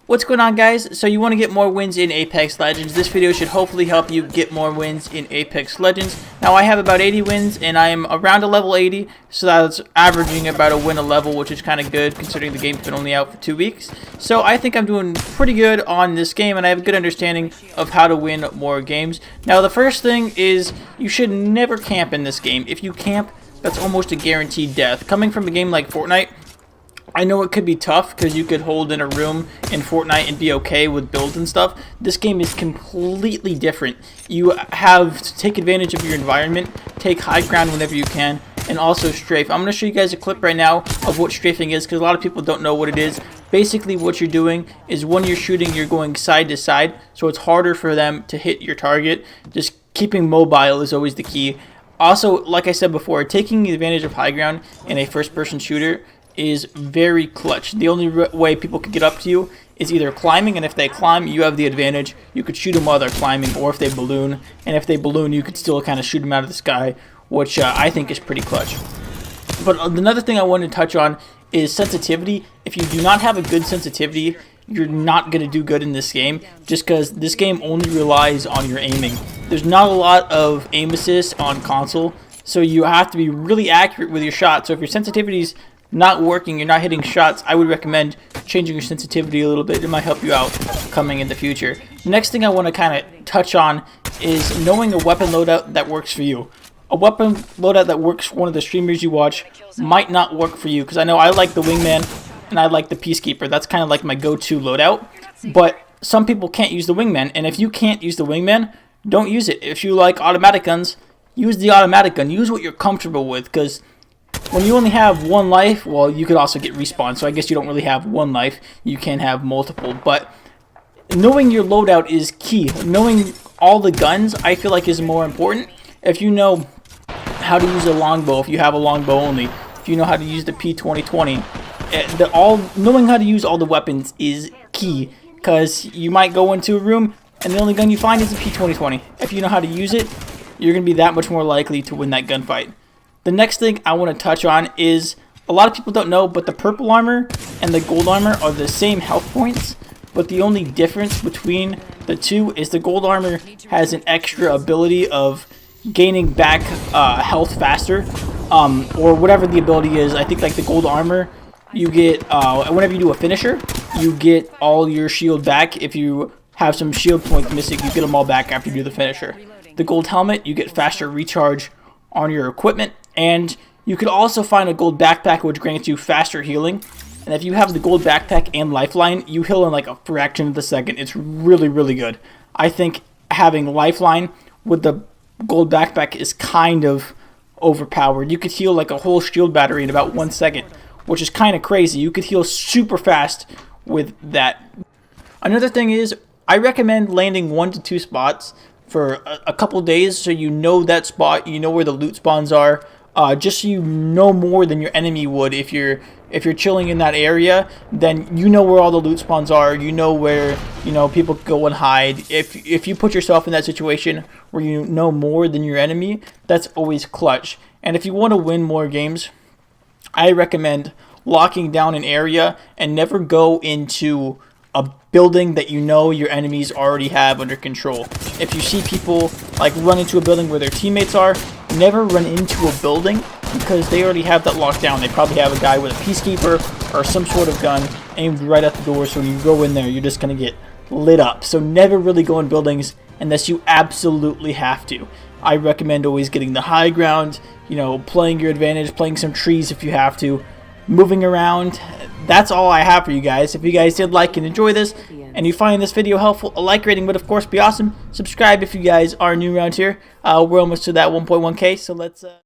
What's going on, guys? So you want to get more wins in Apex Legends. This video should hopefully help you get more wins in Apex Legends. Now I have about 80 wins and I am around a level 80, so that's averaging about a win a level, which is kind of good considering the game's been only out for 2 weeks. So I think I'm doing pretty good on this game and I have a good understanding of how to win more games. Now the first thing is you should never camp in this game. If you camp, that's almost a guaranteed death. Coming from a game like Fortnite, I know it could be tough because you could hold in a room in Fortnite and be okay with builds and stuff. This game is completely different. You have to take advantage of your environment, take high ground whenever you can, and also strafe. I'm going to show you guys a clip right now of what strafing is because a lot of people don't know what it is. Basically what you're doing is when you're shooting, you're going side to side, so it's harder for them to hit your target. Just keeping mobile is always the key. Also, like I said before, taking advantage of high ground in a first-person shooter is very clutch. The only way people could get up to you is either climbing, and if they climb, you have the advantage. You could shoot them while they're climbing, or if they balloon, and if they balloon, you could still kind of shoot them out of the sky, which I think is pretty clutch. But another thing I wanted to touch on is sensitivity. If you do not have a good sensitivity, you're not going to do good in this game, just because this game only relies on your aiming. There's not a lot of aim assist on console, so you have to be really accurate with your shot. So if your sensitivity's not working, you're not hitting shots, I would recommend changing your sensitivity a little bit. It might help you out coming in the future. Next thing I want to kind of touch on is knowing a weapon loadout that works for you. A weapon loadout that works for one of the streamers you watch might not work for you, because I know I like the Wingman and I like the Peacekeeper. That's kind of like my go-to loadout, but some people can't use the Wingman, and if you can't use the Wingman, don't use it. If you like automatic guns, use the automatic gun. Use what you're comfortable with, because when you only have one life, well, you could also get respawned, so I guess you don't really have one life. You can have multiple, but knowing your loadout is key. Knowing all the guns, I feel like, is more important. If you know how to use a longbow, if you have a longbow only, if you know how to use the P2020, knowing how to use all the weapons is key, because you might go into a room and the only gun you find is a P2020. If you know how to use it, you're going to be that much more likely to win that gunfight. The next thing I want to touch on is, a lot of people don't know, but the purple armor and the gold armor are the same health points, but the only difference between the two is the gold armor has an extra ability of gaining back health faster, or whatever the ability is. I think like the gold armor, you get, whenever you do a finisher, you get all your shield back. If you have some shield points missing, you get them all back after you do the finisher. The gold helmet, you get faster recharge on your equipment, and you could also find a gold backpack which grants you faster healing. And if you have the gold backpack and lifeline, you heal in like a fraction of a second. It's really, really good. I think having lifeline with the gold backpack is kind of overpowered. You could heal like a whole shield battery in about 1 second, which is kind of crazy. You could heal super fast with that. Another thing is, I recommend landing 1 to 2 spots for a couple days, so you know that spot, you know where the loot spawns are, just so you know more than your enemy would. If you're chilling in that area, then you know where all the loot spawns are, you know where, you know, people go and hide. If you put yourself in that situation where you know more than your enemy, that's always clutch. And if you want to win more games, I recommend locking down an area and never go into a building that you know your enemies already have under control. If you see people like run into a building where their teammates are, never run into a building because they already have that locked down. They probably have a guy with a Peacekeeper or some sort of gun aimed right at the door, so when you go in there, you're just going to get lit up. So never really go in buildings unless you absolutely have to. I recommend always getting the high ground, you know, playing your advantage, playing some trees if you have to, moving around. That's all I have for you guys. If you guys did like and enjoy this, and you find this video helpful, a like rating would of course be awesome. Subscribe if you guys are new around here. We're almost to that 1.1K, so let's